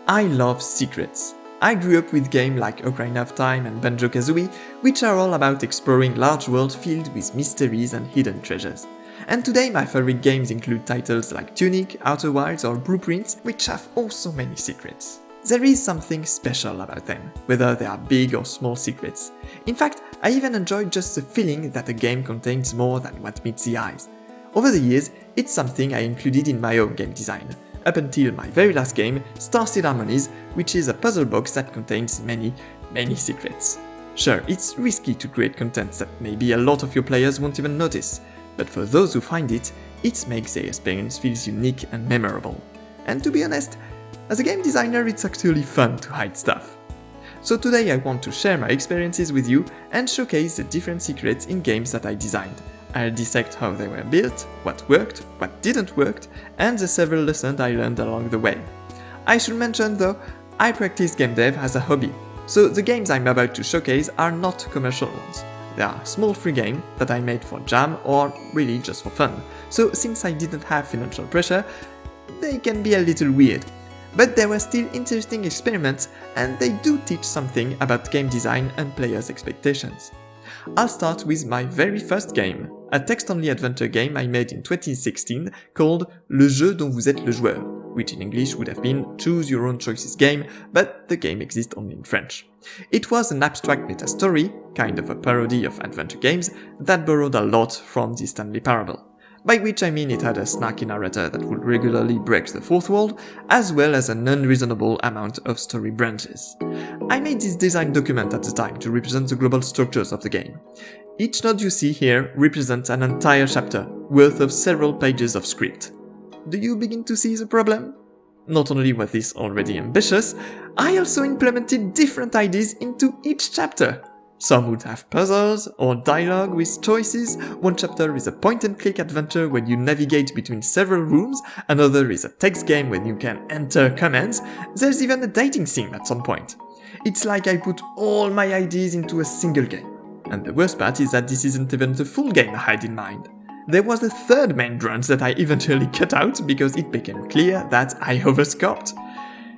I love secrets. I grew up with games like Ocarina of Time and Banjo-Kazooie, which are all about exploring large worlds filled with mysteries and hidden treasures. And today my favorite games include titles like Tunic, Outer Wilds or Blueprints, which have also many secrets. There is something special about them, whether they are big or small secrets. In fact, I even enjoy just the feeling that a game contains more than what meets the eyes. Over the years, it's something I included in my own game design, up until my very last game, Starseed Harmonies, which is a puzzle box that contains many secrets. Sure, it's risky to create content that maybe a lot of your players won't even notice, but for those who find it, it makes their experience feel unique and memorable. And to be honest, as a game designer, it's actually fun to hide stuff. So today I want to share my experiences with you and showcase the different secrets in games that I designed. I'll dissect how they were built, what worked, what didn't work, and the several lessons I learned along the way. I should mention though, I practice game dev as a hobby, so the games I'm about to showcase are not commercial ones. They are small free games that I made for jam or really just for fun, so since I didn't have financial pressure, they can be a little weird. But they were still interesting experiments and they do teach something about game design and players' expectations. I'll start with my very first game, a text-only adventure game I made in 2016 called Le jeu dont vous êtes le joueur, which in English would have been Choose Your Own Choices game, but the game exists only in French. It was an abstract meta-story, kind of a parody of adventure games, that borrowed a lot from the Stanley Parable. By which I mean it had a snarky narrator that would regularly break the fourth wall, as well as an unreasonable amount of story branches. I made this design document at the time to represent the global structures of the game. Each node you see here represents an entire chapter, worth of several pages of script. Do you begin to see the problem? Not only was this already ambitious, I also implemented different ideas into each chapter. Some would have puzzles or dialogue with choices. One chapter is a point-and-click adventure where you navigate between several rooms, another is a text game where you can enter commands, there's even a dating scene at some point. It's like I put all my ideas into a single game. And the worst part is that this isn't even the full game I had in mind. There was a third main branch that I eventually cut out because it became clear that I overscoped.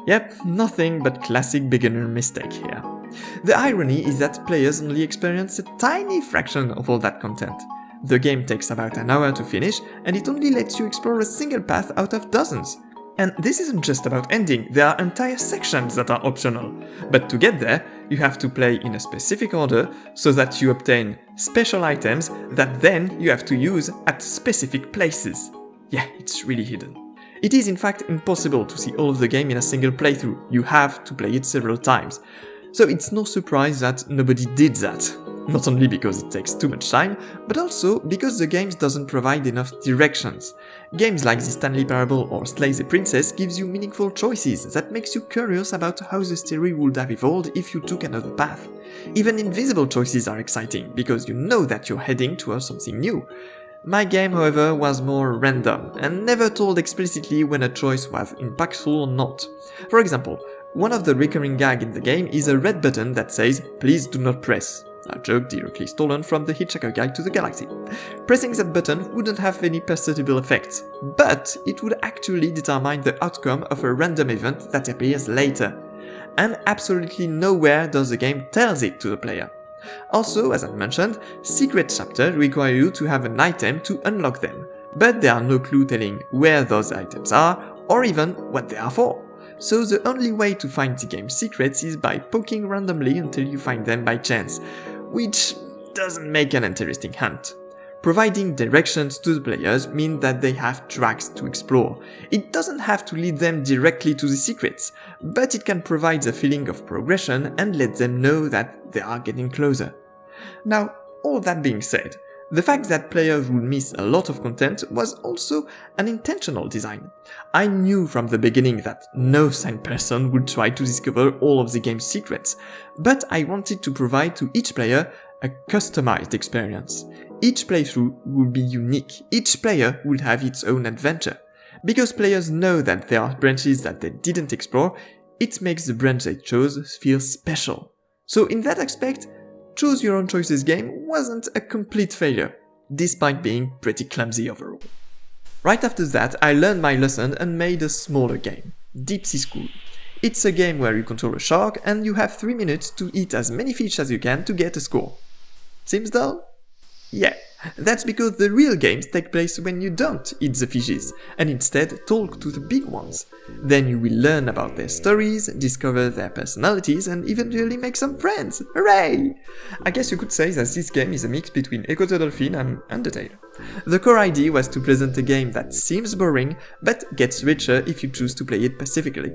Yep, nothing but classic beginner mistake here. The irony is that players only experience a tiny fraction of all that content. The game takes about an hour to finish, and it only lets you explore a single path out of dozens. And this isn't just about ending, there are entire sections that are optional. But to get there, you have to play in a specific order so that you obtain special items that then you have to use at specific places. Yeah, it's really hidden. It is in fact impossible to see all of the game in a single playthrough, you have to play it several times. So it's no surprise that nobody did that. Not only because it takes too much time, but also because the game doesn't provide enough directions. Games like the Stanley Parable or Slay the Princess gives you meaningful choices that makes you curious about how the story would have evolved if you took another path. Even invisible choices are exciting, because you know that you're heading towards something new. My game, however, was more random, and never told explicitly when a choice was impactful or not. For example, one of the recurring gags in the game is a red button that says, "Please do not press." A joke directly stolen from the Hitchhiker Guide to the Galaxy. Pressing that button wouldn't have any perceptible effect, but it would actually determine the outcome of a random event that appears later. And absolutely nowhere does the game tell it to the player. Also, as I mentioned, secret chapters require you to have an item to unlock them, but there are no clues telling where those items are, or even what they are for. So the only way to find the game's secrets is by poking randomly until you find them by chance, which doesn't make an interesting hunt. Providing directions to the players means that they have tracks to explore. It doesn't have to lead them directly to the secrets, but it can provide a feeling of progression and let them know that they are getting closer. Now, all that being said, the fact that players would miss a lot of content was also an intentional design. I knew from the beginning that no sane person would try to discover all of the game's secrets, but I wanted to provide to each player a customized experience. Each playthrough would be unique, each player would have its own adventure. Because players know that there are branches that they didn't explore, it makes the branch they chose feel special. So in that aspect, Choose Your Own Choices game wasn't a complete failure, despite being pretty clumsy overall. Right after that, I learned my lesson and made a smaller game, Deep Sea School. It's a game where you control a shark and you have 3 minutes to eat as many fish as you can to get a score. Seems dull? Yeah, that's because the real games take place when you don't eat the fishes, and instead talk to the big ones. Then you will learn about their stories, discover their personalities, and eventually make some friends! Hooray! I guess you could say that this game is a mix between Echo the Dolphin and Undertale. The core idea was to present a game that seems boring, but gets richer if you choose to play it pacifically.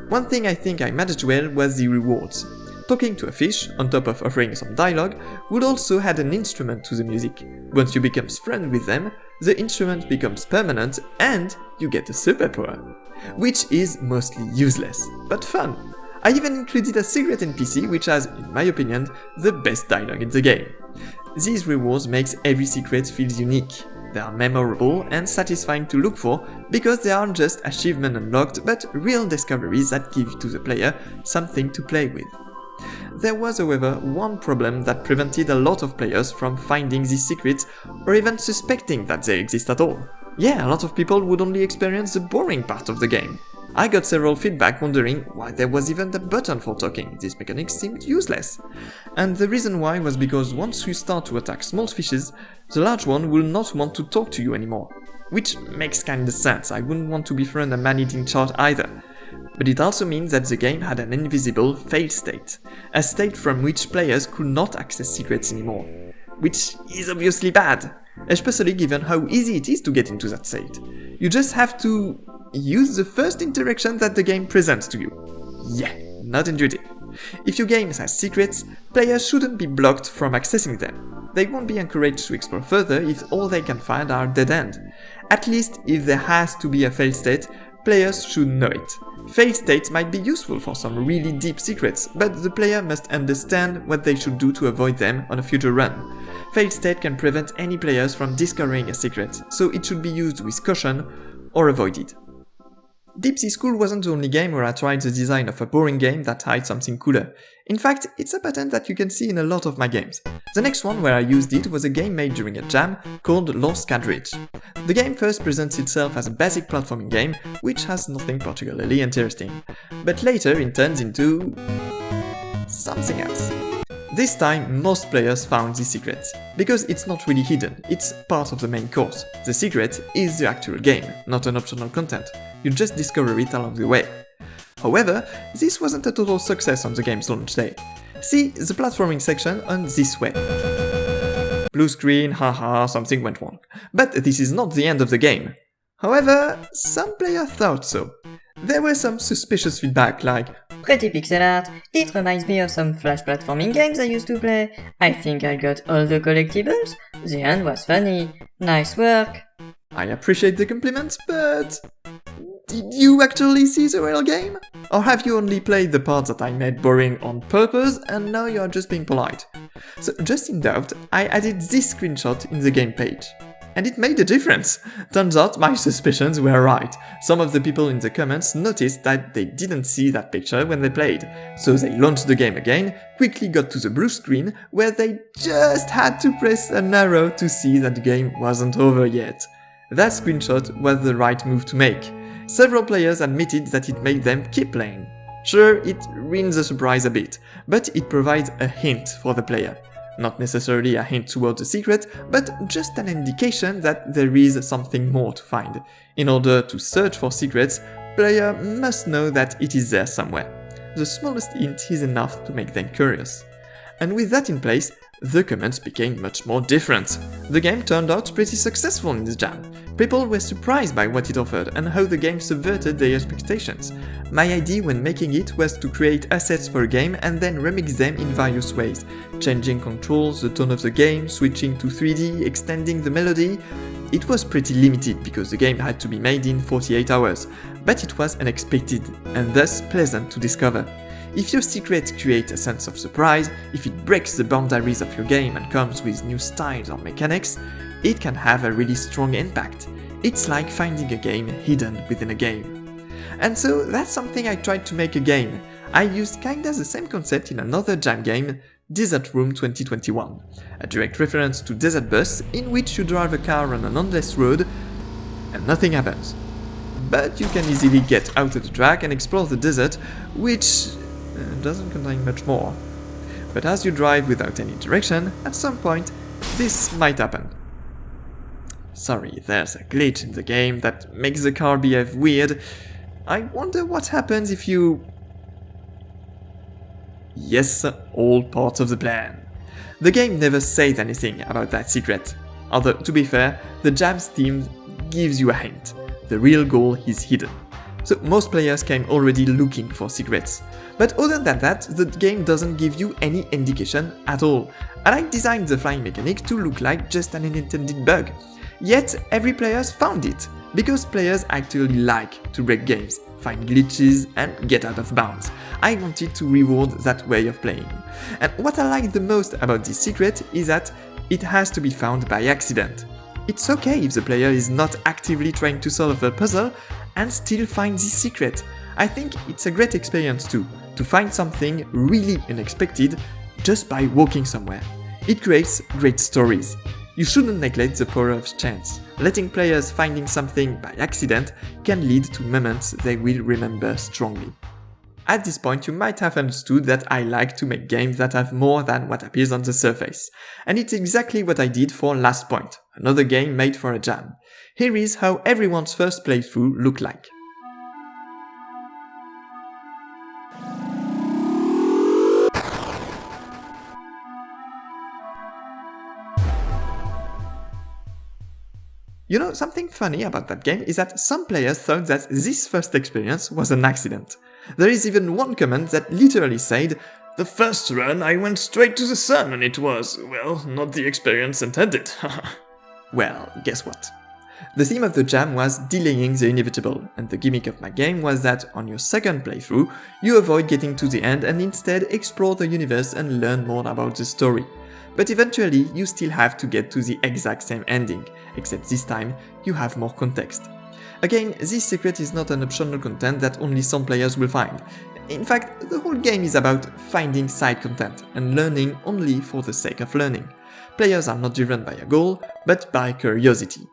One thing I think I managed well was the rewards. Talking to a fish, on top of offering some dialogue, would also add an instrument to the music. Once you become friends with them, the instrument becomes permanent and you get a superpower. Which is mostly useless, but fun. I even included a secret NPC which has, in my opinion, the best dialogue in the game. These rewards makes every secret feel unique. They are memorable and satisfying to look for because they aren't just achievement unlocked but real discoveries that give to the player something to play with. There was, however, one problem that prevented a lot of players from finding these secrets or even suspecting that they exist at all. Yeah, a lot of people would only experience the boring part of the game. I got several feedback wondering why there was even a button for talking. This mechanic seemed useless. And the reason why was because once you start to attack small fishes, the large one will not want to talk to you anymore. Which makes kinda sense, I wouldn't want to befriend a man-eating shark either. But it also means that the game had an invisible fail state, a state from which players could not access secrets anymore. Which is obviously bad, especially given how easy it is to get into that state. You just have to use the first interaction that the game presents to you. Yeah, not intuitive. If your game has secrets, players shouldn't be blocked from accessing them. They won't be encouraged to explore further if all they can find are dead end. At least if there has to be a fail state, players should know it. Fail states might be useful for some really deep secrets, but the player must understand what they should do to avoid them on a future run. Fail state can prevent any players from discovering a secret, so it should be used with caution or avoided. Deep Sea School wasn't the only game where I tried the design of a boring game that hides something cooler. In fact, it's a pattern that you can see in a lot of my games. The next one where I used it was a game made during a jam called Lost Cartridge. The game first presents itself as a basic platforming game, which has nothing particularly interesting. But later it turns into something else. This time, most players found the secret, because it's not really hidden, it's part of the main course. The secret is the actual game, not an optional content. You just discover it along the way. However, this wasn't a total success on the game's launch day. See the platforming section on this way. Blue screen, haha, something went wrong. But this is not the end of the game. However, some players thought so. There were some suspicious feedback like, pretty pixel art, it reminds me of some Flash platforming games I used to play. I think I got all the collectibles. The end was funny. Nice work. I appreciate the compliments, but did you actually see the real game? Or have you only played the parts that I made boring on purpose and now you're just being polite? So just in doubt, I added this screenshot in the game page. And it made a difference! Turns out my suspicions were right. Some of the people in the comments noticed that they didn't see that picture when they played, so they launched the game again, quickly got to the blue screen, where they just had to press an arrow to see that the game wasn't over yet. That screenshot was the right move to make. Several players admitted that it made them keep playing. Sure, it ruins the surprise a bit, but it provides a hint for the player. Not necessarily a hint towards a secret, but just an indication that there is something more to find. In order to search for secrets, player must know that it is there somewhere. The smallest hint is enough to make them curious. And with that in place, the comments became much more different. The game turned out pretty successful in this jam. People were surprised by what it offered and how the game subverted their expectations. My idea when making it was to create assets for a game and then remix them in various ways, changing controls, the tone of the game, switching to 3D, extending the melody. It was pretty limited because the game had to be made in 48 hours, but it was unexpected and thus pleasant to discover. If your secret creates a sense of surprise, if it breaks the boundaries of your game and comes with new styles or mechanics, it can have a really strong impact. It's like finding a game hidden within a game. And so that's something I tried to make again. I used kinda the same concept in another jam game, Desert Room 2021, a direct reference to Desert Bus in which you drive a car on an endless road and nothing happens. but you can easily get out of the track and explore the desert, which doesn't contain much more. But as you drive without any direction, at some point, this might happen. Sorry, there's a glitch in the game that makes the car behave weird. I wonder what happens if you... Yes, all part of the plan. The game never says anything about that secret. Although, to be fair, the jam's theme gives you a hint. The real goal is hidden. So most players came already looking for secrets. But other than that, the game doesn't give you any indication at all. And I designed the flying mechanic to look like just an unintended bug. Yet every player found it, because players actually like to break games, find glitches and get out of bounds. I wanted to reward that way of playing. And what I like the most about this secret is that it has to be found by accident. It's okay if the player is not actively trying to solve a puzzle and still find this secret. I think it's a great experience too, to find something really unexpected just by walking somewhere. It creates great stories. You shouldn't neglect the power of chance. Letting players finding something by accident can lead to moments they will remember strongly. At this point, you might have understood that I like to make games that have more than what appears on the surface. And it's exactly what I did for Last Point, another game made for a jam. Here is how everyone's first playthrough looked like. You know, something funny about that game is that some players thought that this first experience was an accident. There is even one comment that literally said, "The first run I went straight to the sun and it was, well, not the experience intended." Well, guess what? The theme of the jam was delaying the inevitable, and the gimmick of my game was that on your second playthrough, you avoid getting to the end and instead explore the universe and learn more about the story. But eventually, you still have to get to the exact same ending, except this time, you have more context. Again, this secret is not an optional content that only some players will find. In fact, the whole game is about finding side content and learning only for the sake of learning. Players are not driven by a goal, but by curiosity.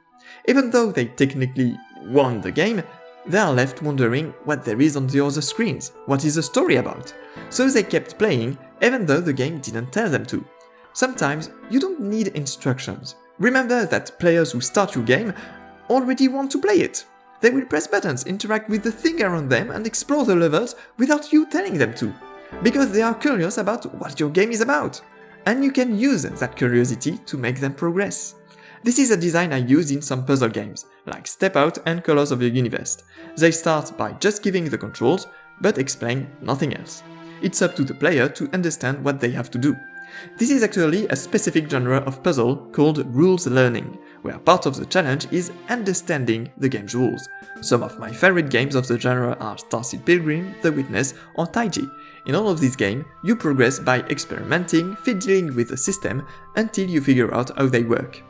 Even though they technically won the game, they are left wondering what there is on the other screens, what is the story about. So they kept playing, even though the game didn't tell them to. Sometimes you don't need instructions. Remember that players who start your game already want to play it. They will press buttons, interact with the thing around them and explore the levels without you telling them to. Because they are curious about what your game is about. And you can use that curiosity to make them progress. This is a design I used in some puzzle games, like Step Out and Colors of the Universe. They start by just giving the controls, but explain nothing else. It's up to the player to understand what they have to do. This is actually a specific genre of puzzle called rules learning, where part of the challenge is understanding the game's rules. Some of my favorite games of the genre are Starseed Pilgrim, The Witness, or Taiji. In all of these games, you progress by experimenting, fiddling with the system until you figure out how they work.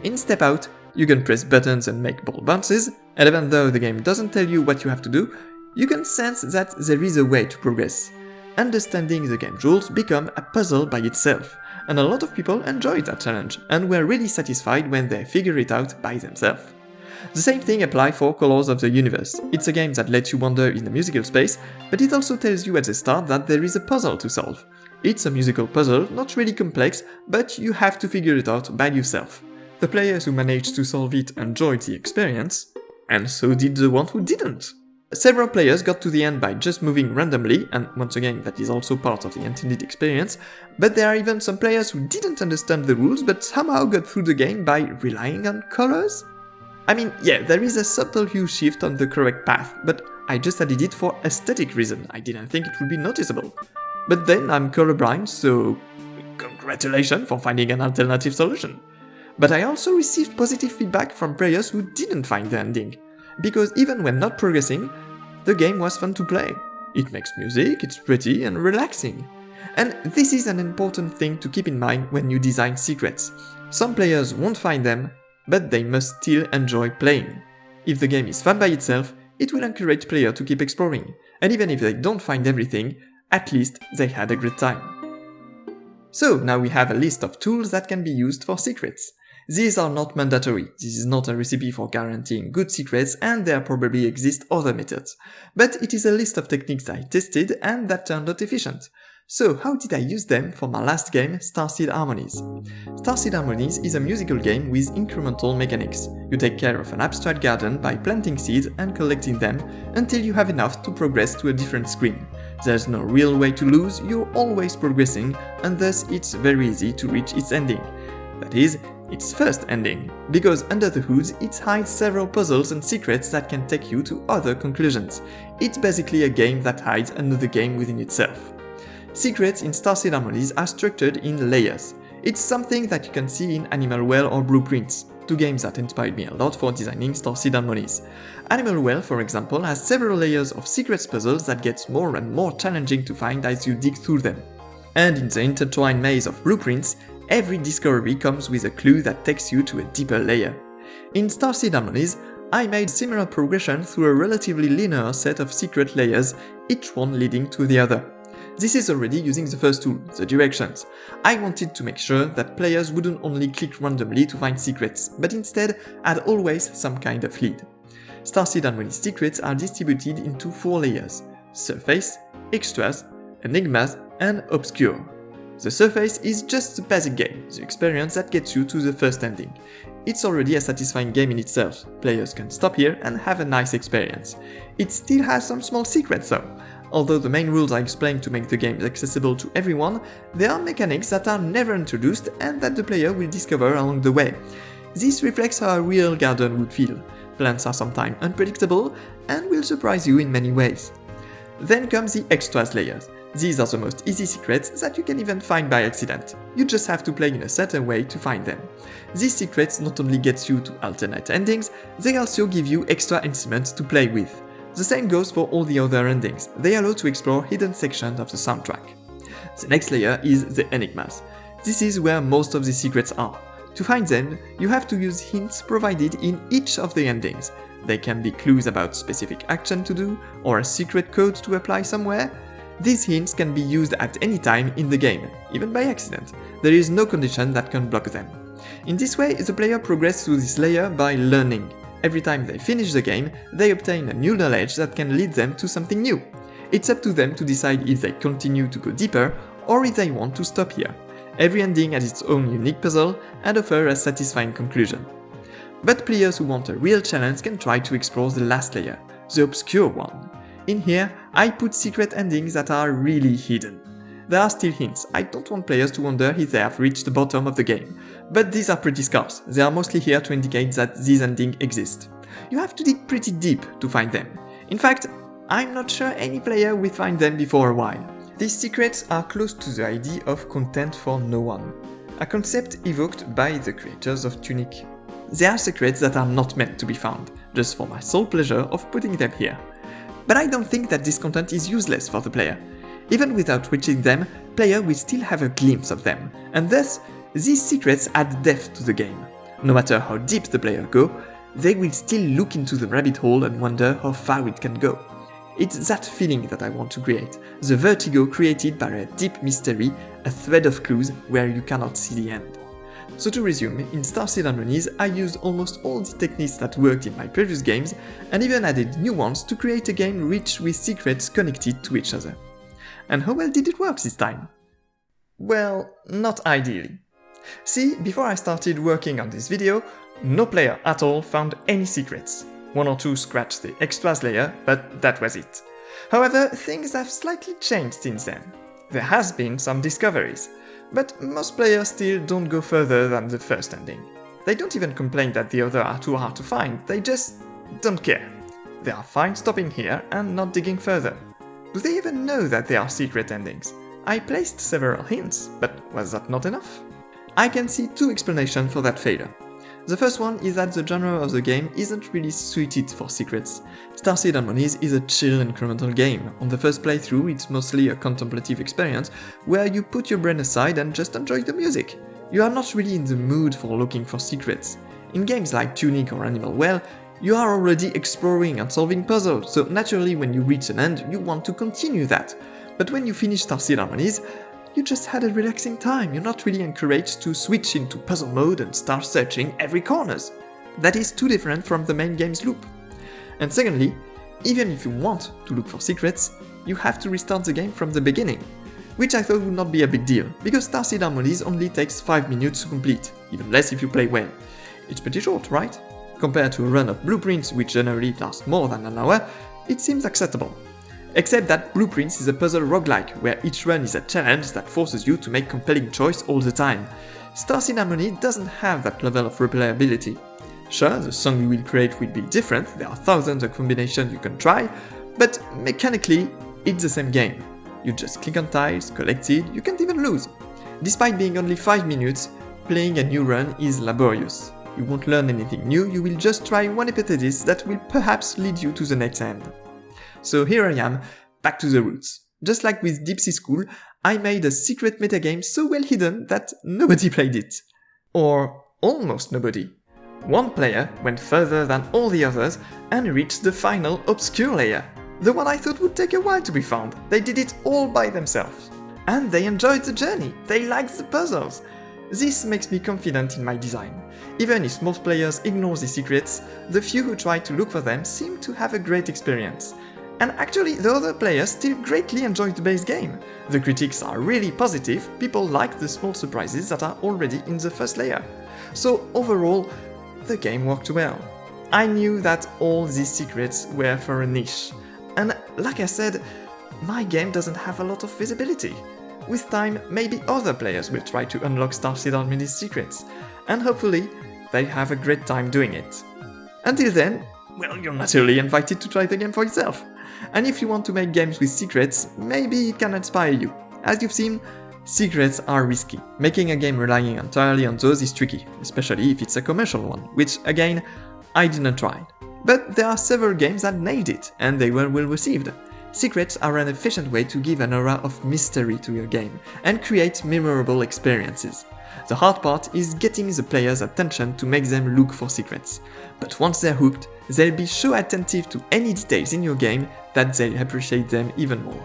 In Step Out, you can press buttons and make ball bounces, and even though the game doesn't tell you what you have to do, you can sense that there is a way to progress. Understanding the game's rules become a puzzle by itself, and a lot of people enjoyed that challenge and were really satisfied when they figure it out by themselves. The same thing applies for Colors of the Universe. It's a game that lets you wander in the musical space, but it also tells you at the start that there is a puzzle to solve. It's a musical puzzle, not really complex, but you have to figure it out by yourself. The players who managed to solve it enjoyed the experience, and so did the ones who didn't. Several players got to the end by just moving randomly, and once again that is also part of the intended experience, but there are even some players who didn't understand the rules but somehow got through the game by relying on colors? I mean, yeah, there is a subtle hue shift on the correct path, but I just added it for aesthetic reason, I didn't think it would be noticeable. But then I'm colorblind, so congratulations for finding an alternative solution. But I also received positive feedback from players who didn't find the ending. Because even when not progressing, the game was fun to play. It makes music, it's pretty and relaxing. And this is an important thing to keep in mind when you design secrets. Some players won't find them, but they must still enjoy playing. If the game is fun by itself, it will encourage players to keep exploring. And even if they don't find everything, at least they had a great time. So now we have a list of tools that can be used for secrets. These are not mandatory, this is not a recipe for guaranteeing good secrets, and there probably exist other methods. But it is a list of techniques I tested and that turned out efficient. So how did I use them for my last game, Starseed Harmonies? Starseed Harmonies is a musical game with incremental mechanics. You take care of an abstract garden by planting seeds and collecting them until you have enough to progress to a different screen. There's no real way to lose, you're always progressing, and thus it's very easy to reach its ending. That is, its first ending, because under the hood it hides several puzzles and secrets that can take you to other conclusions. It's basically a game that hides another game within itself. Secrets in Starseed Harmonies are structured in layers. It's something that you can see in Animal Well or Blueprints, two games that inspired me a lot for designing Starseed Harmonies. Animal Well, for example, has several layers of secrets puzzles that get more and more challenging to find as you dig through them. And in the intertwined maze of Blueprints, every discovery comes with a clue that takes you to a deeper layer. In Starseed Harmonies, I made similar progression through a relatively linear set of secret layers, each one leading to the other. This is already using the first tool, the directions. I wanted to make sure that players wouldn't only click randomly to find secrets, but instead had always some kind of lead. Starseed Harmonies secrets are distributed into 4 layers: Surface, Extras, Enigmas, and Obscure. The Surface is just the basic game, the experience that gets you to the first ending. It's already a satisfying game in itself, players can stop here and have a nice experience. It still has some small secrets though. Although the main rules I explained to make the game accessible to everyone, there are mechanics that are never introduced and that the player will discover along the way. This reflects how a real garden would feel. Plants are sometimes unpredictable and will surprise you in many ways. Then comes the Extras layers. These are the most easy secrets that you can even find by accident. You just have to play in a certain way to find them. These secrets not only get you to alternate endings, they also give you extra instruments to play with. The same goes for all the other endings, they allow to explore hidden sections of the soundtrack. The next layer is the Enigmas. This is where most of the secrets are. To find them, you have to use hints provided in each of the endings. They can be clues about specific action to do, or a secret code to apply somewhere. These hints can be used at any time in the game, even by accident. There is no condition that can block them. In this way, the player progresses through this layer by learning. Every time they finish the game, they obtain a new knowledge that can lead them to something new. It's up to them to decide if they continue to go deeper or if they want to stop here. Every ending has its own unique puzzle and offers a satisfying conclusion. But players who want a real challenge can try to explore the last layer, the obscure one. In here, I put secret endings that are really hidden. There are still hints, I don't want players to wonder if they have reached the bottom of the game. But these are pretty scarce, they are mostly here to indicate that these endings exist. You have to dig pretty deep to find them. In fact, I'm not sure any player will find them before a while. These secrets are close to the idea of content for no one, a concept evoked by the creators of Tunic. They are secrets that are not meant to be found, just for my sole pleasure of putting them here. But I don't think that this content is useless for the player. Even without reaching them, player will still have a glimpse of them, and thus, these secrets add depth to the game. No matter how deep the player go, they will still look into the rabbit hole and wonder how far it can go. It's that feeling that I want to create, the vertigo created by a deep mystery, a thread of clues where you cannot see the end. So to resume, in Starseed Harmonies I used almost all the techniques that worked in my previous games, and even added new ones to create a game rich with secrets connected to each other. And how well did it work this time? Well, not ideally. See, before I started working on this video, no player at all found any secrets. 1 or 2 scratched the extras layer, but that was it. However, things have slightly changed since then. There has been some discoveries, but most players still don't go further than the first ending. They don't even complain that the others are too hard to find, they just don't care. They are fine stopping here and not digging further. Do they even know that they are secret endings? I placed several hints, but was that not enough? I can see 2 explanations for that failure. The first one is that the genre of the game isn't really suited for secrets. Starseed Harmonies is a chill incremental game. On the first playthrough it's mostly a contemplative experience where you put your brain aside and just enjoy the music. You are not really in the mood for looking for secrets. In games like Tunic or Animal Well, you are already exploring and solving puzzles, so naturally when you reach an end you want to continue that. But when you finish Starseed Harmonies, you just had a relaxing time. You're not really encouraged to switch into puzzle mode and start searching every corners. That is too different from the main game's loop. And secondly, even if you want to look for secrets, you have to restart the game from the beginning, which I thought would not be a big deal, because Starseed Harmonies only takes 5 minutes to complete, even less if you play well. It's pretty short, right? Compared to a run of Blueprints, which generally lasts more than an hour, it seems acceptable. Except that Blueprints is a puzzle roguelike, where each run is a challenge that forces you to make compelling choice all the time. Starseed Harmony doesn't have that level of replayability. Sure, the song you will create will be different, there are thousands of combinations you can try, but mechanically, it's the same game. You just click on tiles, collect it, you can't even lose. Despite being only 5 minutes, playing a new run is laborious. You won't learn anything new, you will just try one hypothesis that will perhaps lead you to the next end. So here I am, back to the roots. Just like with Deep Sea School, I made a secret metagame so well hidden that nobody played it. Or almost nobody. One player went further than all the others and reached the final obscure layer. The one I thought would take a while to be found. They did it all by themselves. And they enjoyed the journey, they liked the puzzles. This makes me confident in my design. Even if most players ignore the secrets, the few who try to look for them seem to have a great experience. And actually, the other players still greatly enjoy the base game. The critics are really positive, people like the small surprises that are already in the first layer. So overall, the game worked well. I knew that all these secrets were for a niche. And like I said, my game doesn't have a lot of visibility. With time, maybe other players will try to unlock Starseed Harmonies' secrets, and hopefully, they have a great time doing it. Until then, well, you're naturally invited to try the game for yourself. And if you want to make games with secrets, maybe it can inspire you. As you've seen, secrets are risky. Making a game relying entirely on those is tricky, especially if it's a commercial one, which, again, I didn't try. But there are several games that nailed it, and they were well received. Secrets are an efficient way to give an aura of mystery to your game, and create memorable experiences. The hard part is getting the player's attention to make them look for secrets. But once they're hooked, they'll be so attentive to any details in your game that they'll appreciate them even more.